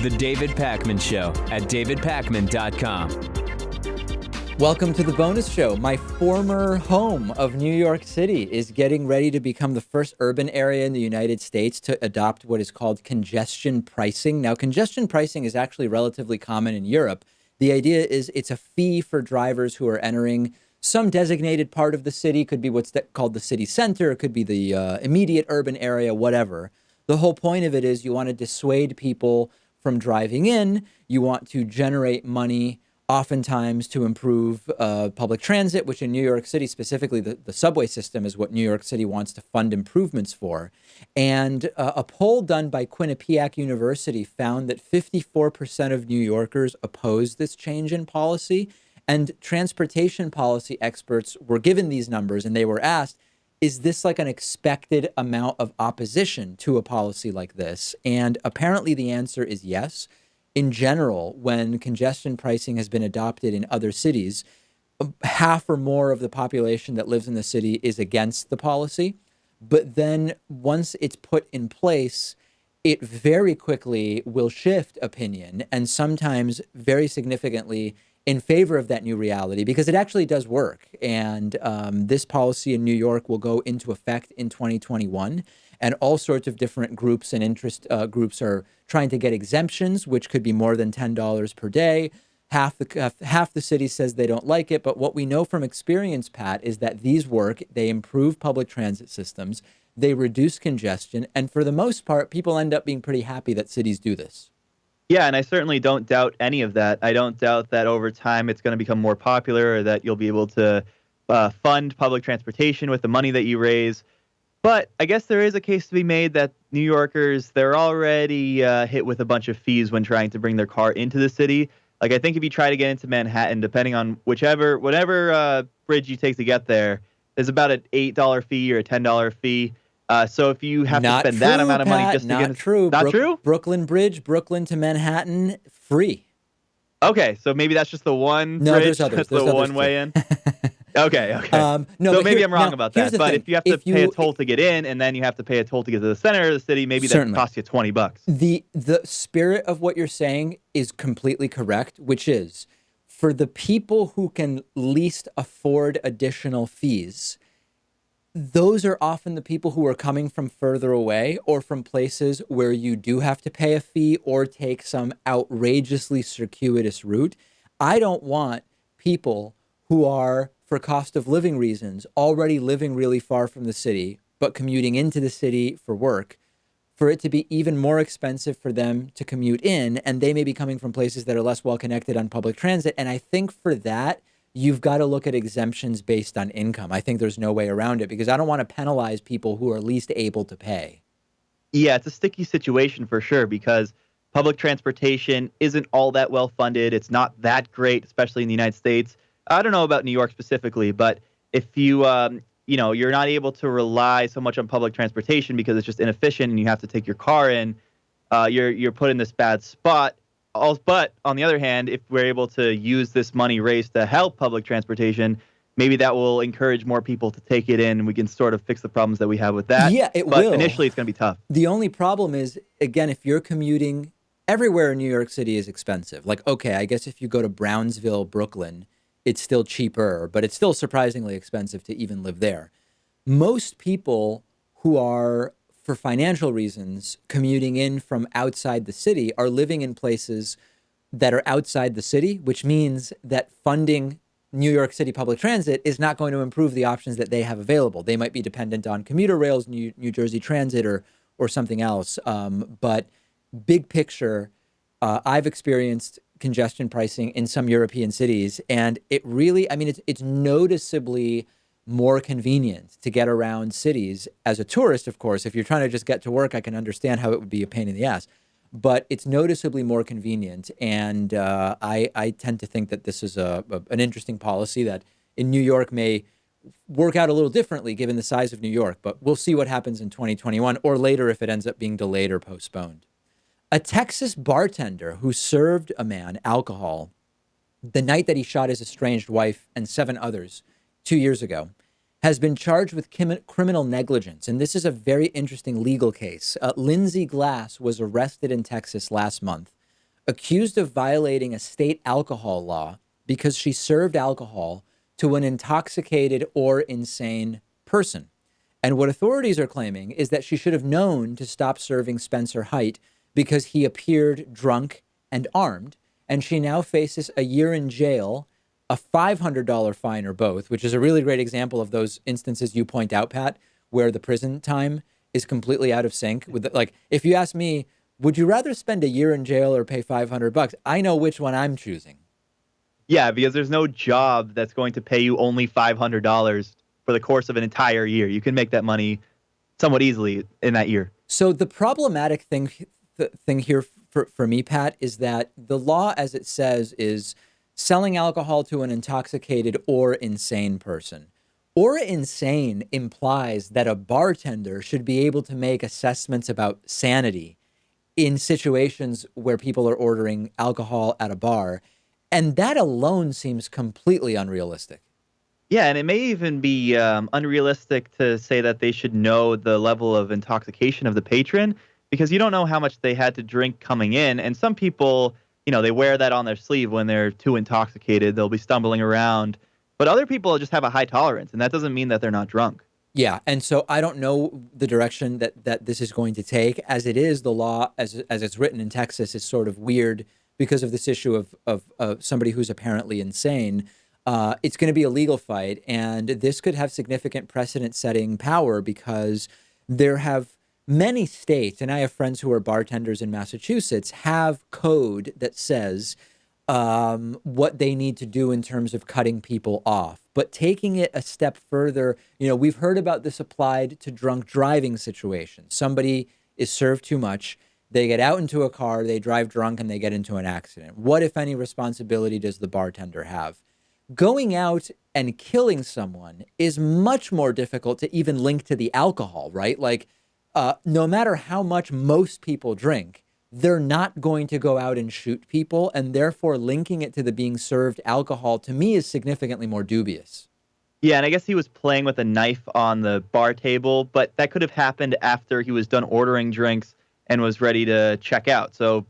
The David Pakman Show at davidpakman.com. Welcome to the bonus show. My former home of New York City is getting ready to become the first urban area in the United States to adopt what is called congestion pricing. Now, congestion pricing is actually relatively common in Europe. The idea is it's a fee for drivers who are entering some designated part of the city. Could be what's called the city center. It could be the immediate urban area, whatever. The whole point of it is you want to dissuade people from driving in. You want to generate money oftentimes to improve public transit, which in New York City, specifically the subway system is what New York City wants to fund improvements for. And a poll done by Quinnipiac University found that 54% of New Yorkers oppose this change in policy. And transportation policy experts were given these numbers and they were asked, is this like an expected amount of opposition to a policy like this? And apparently the answer is yes. In general, when congestion pricing has been adopted in other cities, half or more of the population that lives in the city is against the policy. But then once it's put in place, it very quickly will shift opinion and sometimes very significantly in favor of that new reality because it actually does work. And this policy in New York will go into effect in 2021. And all sorts of different groups and interest groups are trying to get exemptions, which could be more than $10 per day. Half the city says they don't like it. But what we know from experience, Pat, is that these work. They improve public transit systems. They reduce congestion. And for the most part, people end up being pretty happy that cities do this. Yeah, and I certainly don't doubt any of that. I don't doubt that over time it's going to become more popular or that you'll be able to fund public transportation with the money that you raise. But I guess there is a case to be made that New Yorkers, they're already hit with a bunch of fees when trying to bring their car into the city. Like, I think if you try to get into Manhattan, depending on whatever bridge you take to get there, there's about an $8 fee or a $10 fee. So if you have to spend that amount of money just to get in. Not true? Brooklyn Bridge, Brooklyn to Manhattan, free. Okay, so maybe that's just the one bridge. There's others. That's there's the others one way in. Okay. No, so maybe I'm wrong about that. But thing. if you have to pay a toll to get in, and then you have to pay a toll to get to the center of the city, maybe that costs you $20. The spirit of what you're saying is completely correct, which is for the people who can least afford additional fees. Those are often the people who are coming from further away or from places where you do have to pay a fee or take some outrageously circuitous route. I don't want people who are, for cost of living reasons, already living really far from the city, but commuting into the city for work, for it to be even more expensive for them to commute in. And they may be coming from places that are less well connected on public transit. And I think for that, you've got to look at exemptions based on income. I think there's no way around it because I don't want to penalize people who are least able to pay. Yeah, it's a sticky situation for sure because public transportation isn't all that well funded. It's not that great, especially in the United States. I don't know about New York specifically, but if you, you're not able to rely so much on public transportation because it's just inefficient and you have to take your car in, you're put in this bad spot. But on the other hand, if we're able to use this money raised to help public transportation, maybe that will encourage more people to take it in and we can sort of fix the problems that we have with that. Yeah, it will. But initially it's going to be tough. The only problem is, again, if you're commuting, everywhere in New York City is expensive. Like, okay, I guess if you go to Brownsville, Brooklyn, it's still cheaper, but it's still surprisingly expensive to even live there. Most people who are, for financial reasons, commuting in from outside the city are living in places that are outside the city, which means that funding New York City public transit is not going to improve the options that they have available. They might be dependent on commuter rails, New Jersey Transit, or something else. But big picture, I've experienced congestion pricing in some European cities, and it really, it's noticeably more convenient to get around cities as a tourist. Of course, if you're trying to just get to work, I can understand how it would be a pain in the ass, but it's noticeably more convenient. And I tend to think that this is an interesting policy that in New York may work out a little differently given the size of New York, but we'll see what happens in 2021 or later if it ends up being delayed or postponed. A Texas bartender who served a man alcohol the night that he shot his estranged wife and 7 others 2 years ago has been charged with criminal negligence. And this is a very interesting legal case. Lindsay Glass was arrested in Texas last month accused of violating a state alcohol law because she served alcohol to an intoxicated or insane person. And what authorities are claiming is that she should have known to stop serving Spencer Height because he appeared drunk and armed. And she now faces a year in jail, a $500 fine, or both, which is a really great example of those instances you point out, Pat, where the prison time is completely out of sync with like, if you ask me, would you rather spend a year in jail or pay $500? I know which one I'm choosing. Yeah, because there's no job that's going to pay you only $500 for the course of an entire year. You can make that money somewhat easily in that year. So the problematic thing here for me, Pat, is that the law, as it says, is selling alcohol to an intoxicated or insane person. Or insane implies that a bartender should be able to make assessments about sanity in situations where people are ordering alcohol at a bar. And that alone seems completely unrealistic. Yeah, and it may even be unrealistic to say that they should know the level of intoxication of the patron, because you don't know how much they had to drink coming in. And some people, they wear that on their sleeve when they're too intoxicated. They'll be stumbling around. But other people just have a high tolerance, and that doesn't mean that they're not drunk. Yeah, and so I don't know the direction that this is going to take. As it is, the law, as it's written in Texas, is sort of weird because of this issue of somebody who's apparently insane. It's going to be a legal fight, and this could have significant precedent-setting power because there have many states, and I have friends who are bartenders in Massachusetts, have code that says what they need to do in terms of cutting people off. But taking it a step further, we've heard about this applied to drunk driving situations. Somebody is served too much. They get out into a car, they drive drunk, and they get into an accident. What, if any, responsibility does the bartender have? Going out and killing someone is much more difficult to even link to the alcohol, right? Like, no matter how much most people drink, they're not going to go out and shoot people, and therefore linking it to the being served alcohol, to me, is significantly more dubious. Yeah, and I guess he was playing with a knife on the bar table, but that could have happened after he was done ordering drinks and was ready to check out. So,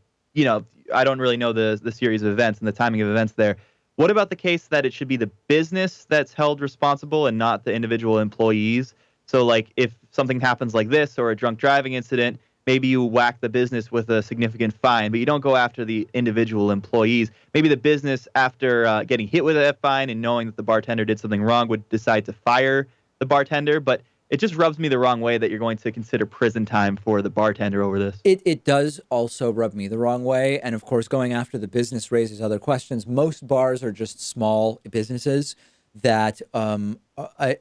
I don't really know the series of events and the timing of events there. What about the case that it should be the business that's held responsible and not the individual employees? So, like, if something happens like this or a drunk driving incident, maybe you whack the business with a significant fine, but you don't go after the individual employees. Maybe the business, after getting hit with that fine and knowing that the bartender did something wrong, would decide to fire the bartender. But it just rubs me the wrong way that you're going to consider prison time for the bartender over this. It does also rub me the wrong way. And of course, going after the business raises other questions. Most bars are just small businesses that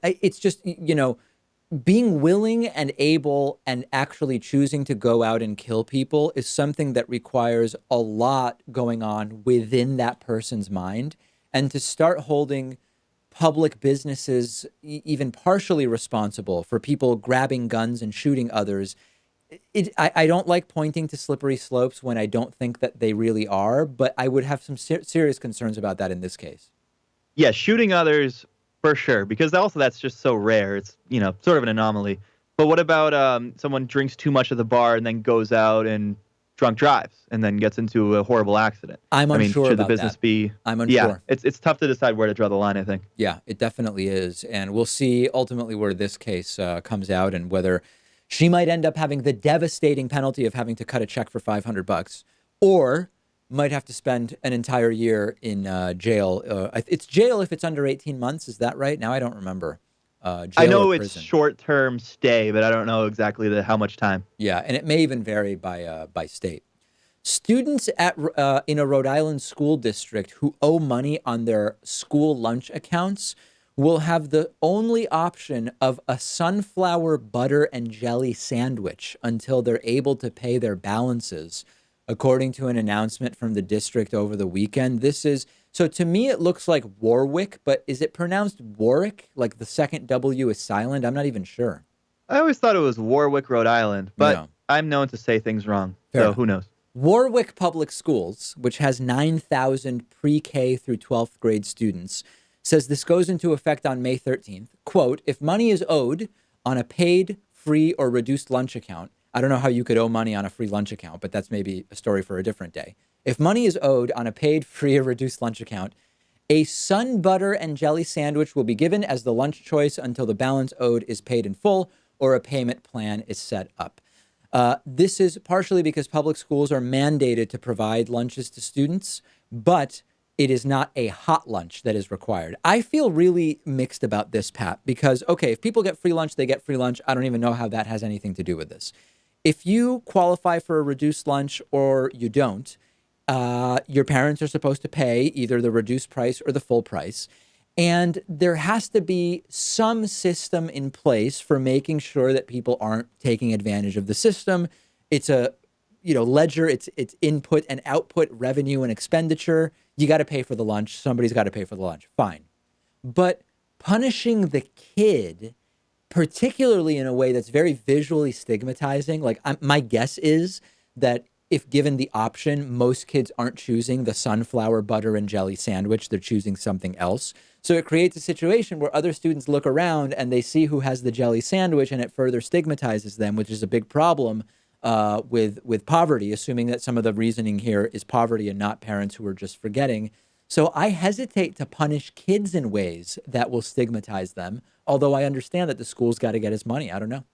it's just, being willing and able and actually choosing to go out and kill people is something that requires a lot going on within that person's mind. And to start holding public businesses even partially responsible for people grabbing guns and shooting others, I don't like pointing to slippery slopes when I don't think that they really are, but I would have some serious concerns about that in this case. Yeah, shooting others, for sure, because also that's just so rare. It's, sort of an anomaly. But what about someone drinks too much at the bar and then goes out and drunk drives and then gets into a horrible accident? I'm unsure should about the business that. be? I'm unsure. Yeah, it's tough to decide where to draw the line, I think. Yeah, it definitely is. And we'll see ultimately where this case comes out and whether she might end up having the devastating penalty of having to cut a check for $500 or might have to spend an entire year in jail. It's jail if it's under 18 months. Is that right? Now I don't remember. I know it's short-term stay, but I don't know exactly how much time. Yeah, and it may even vary by state. Students in a Rhode Island school district who owe money on their school lunch accounts will have the only option of a sunflower butter and jelly sandwich until they're able to pay their balances, according to an announcement from the district over the weekend. So to me, it looks like Warwick, but is it pronounced Warwick? Like the second W is silent? I'm not even sure. I always thought it was Warwick, Rhode Island, but I'm known to say things wrong. Fair enough. Who knows? Warwick Public Schools, which has 9,000 pre-K through 12th grade students, says this goes into effect on May 13th. Quote, if money is owed on a paid, free, or reduced lunch account, I don't know how you could owe money on a free lunch account, but that's maybe a story for a different day. If money is owed on a paid, free, or reduced lunch account, a sun butter and jelly sandwich will be given as the lunch choice until the balance owed is paid in full or a payment plan is set up. This is partially because public schools are mandated to provide lunches to students, but it is not a hot lunch that is required. I feel really mixed about this, Pat, because, okay, if people get free lunch, they get free lunch. I don't even know how that has anything to do with this. If you qualify for a reduced lunch or you don't, your parents are supposed to pay either the reduced price or the full price. And there has to be some system in place for making sure that people aren't taking advantage of the system. It's a, ledger, it's input and output, revenue and expenditure. You got to pay for the lunch. Somebody's got to pay for the lunch. Fine. But punishing the kid, particularly in a way that's very visually stigmatizing, like my guess is that if given the option, most kids aren't choosing the sunflower butter and jelly sandwich. They're choosing something else. So it creates a situation where other students look around and they see who has the jelly sandwich, and it further stigmatizes them, which is a big problem with poverty, assuming that some of the reasoning here is poverty and not parents who are just forgetting. So I hesitate to punish kids in ways that will stigmatize them, although I understand that the school's got to get his money. I don't know.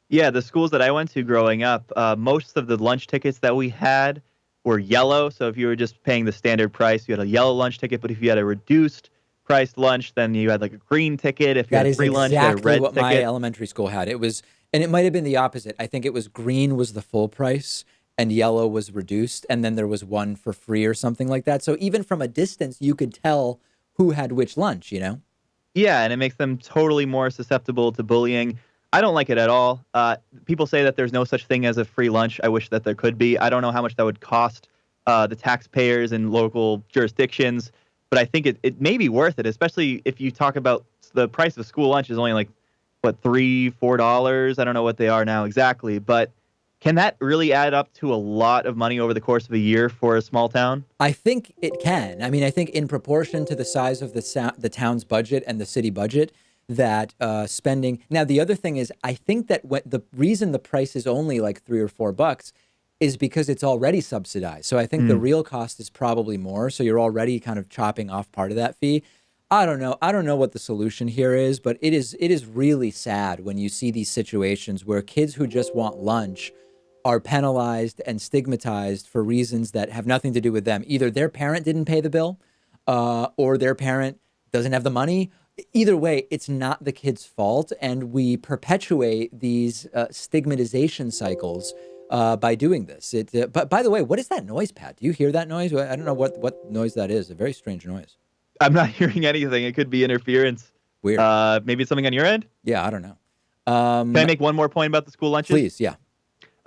Yeah, the schools that I went to growing up, most of the lunch tickets that we had were yellow. So if you were just paying the standard price, you had a yellow lunch ticket. But if you had a reduced priced lunch, then you had like a green ticket. If you had free lunch, you had a red what ticket. My elementary school had. It was, and it might have been the opposite. I think it was green was the full price and yellow was reduced. And then there was one for free or something like that. So even from a distance, you could tell who had which lunch, Yeah, and it makes them totally more susceptible to bullying. I don't like it at all. People say that there's no such thing as a free lunch. I wish that there could be. I don't know how much that would cost the taxpayers in local jurisdictions, but I think it may be worth it, especially if you talk about the price of school lunch is only like, $3-4? I don't know what they are now exactly, but can that really add up to a lot of money over the course of a year for a small town? I think it can. I mean, I think in proportion to the size of the town's budget and the city budget, that spending. Now, the other thing is, I think that the reason the price is only like $3 or $4 is because it's already subsidized. So I think the real cost is probably more. So you're already kind of chopping off part of that fee. I don't know. I don't know what the solution here is, but it is really sad when you see these situations where kids who just want lunch are penalized and stigmatized for reasons that have nothing to do with them. Either their parent didn't pay the bill or their parent doesn't have the money. Either way, it's not the kid's fault, and we perpetuate these stigmatization cycles by doing this. But by the way, what is that noise, Pat? Do you hear that noise? I don't know what noise that is. A very strange noise. I'm not hearing anything. It could be interference. Weird. Maybe it's something on your end? Yeah, I don't know. Can I make one more point about the school lunches? Please, yeah.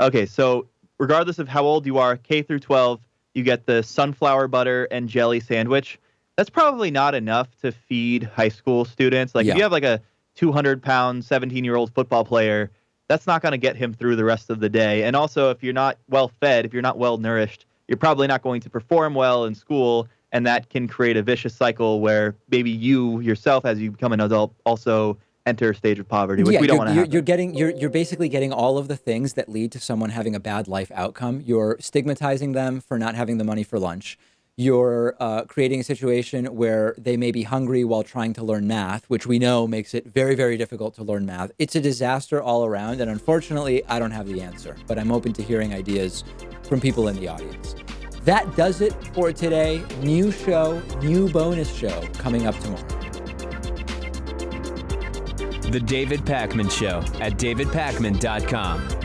Okay, so regardless of how old you are, K through 12, you get the sunflower butter and jelly sandwich. That's probably not enough to feed high school students. Like if you have like a 200-pound, 17-year-old football player, that's not going to get him through the rest of the day. And also, if you're not well fed, if you're not well nourished, you're probably not going to perform well in school. And that can create a vicious cycle where maybe you yourself, as you become an adult, also enter a stage of poverty, which we don't want to have. You're basically getting all of the things that lead to someone having a bad life outcome. You're stigmatizing them for not having the money for lunch. You're creating a situation where they may be hungry while trying to learn math, which we know makes it very, very difficult to learn math. It's a disaster all around. And unfortunately, I don't have the answer, but I'm open to hearing ideas from people in the audience. That does it for today. New show, new bonus show coming up tomorrow. The David Pakman Show at davidpakman.com.